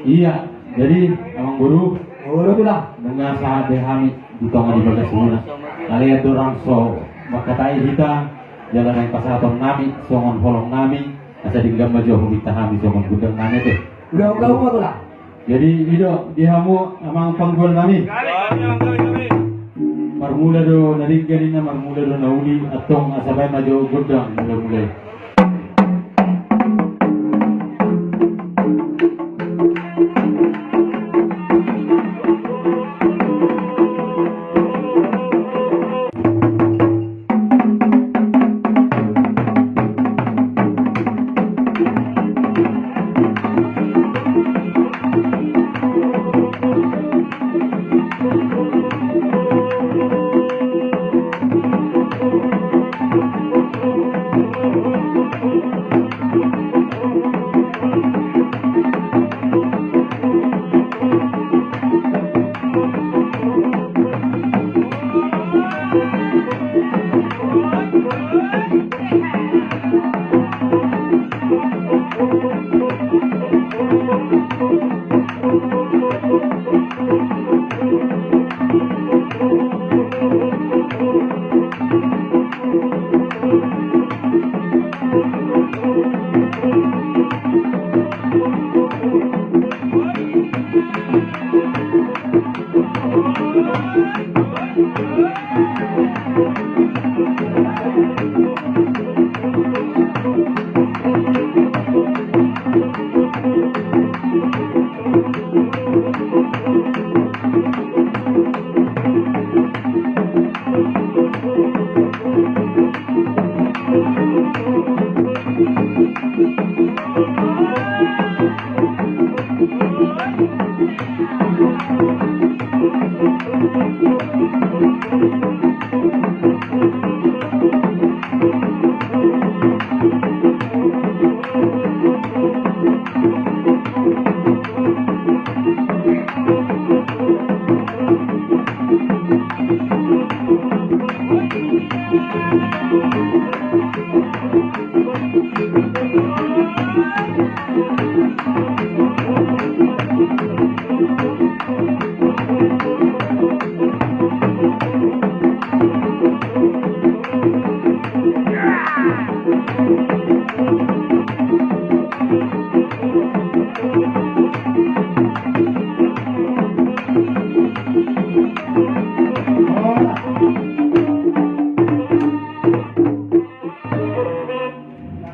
Iya, jadi emang guru itu lah dengan saat Hamid di tonga di bagas semula. Kalian dorang so makatai kita jalan yang pasaton nami, songon holong nami, asa dinggam majo humita hami songon gudang nane teh. Udah kau tuh lah. Jadi hidup dihamu emang panggul nami. Marmula do naringganina marmula do nauli atong asabay majo gudang mulai-mulai.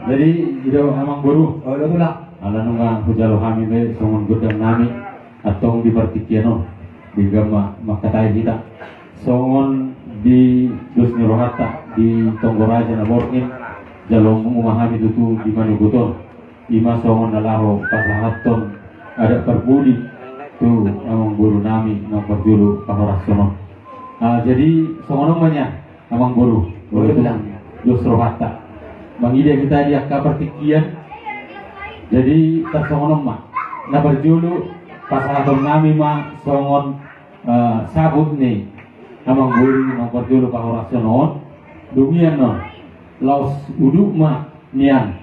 Jadi itu emang guru. Oh itu lah. Ala nunga hujalo hami be songon gudang nami atau di partikiano di gama makatai kita. Songon di Dusni Rohata di Tonggoraja na Borgin jalong memahami itu di mana betul lima songon nalaho pasahaton ada perbudi tu amang guru nami nomor julu pahorasono. Jadi songono banyak amang guru itu justru hatta bang ide kita dia kapertikian jadi tersongono mah na berjulu pasahaton nami mah songon sabut nih amang guru nomor julu pahorasono dumian non laus uduk mah nian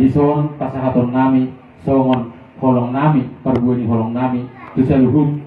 di songon pasahaton nami songon holong nami perbuani holong nami tu saluhut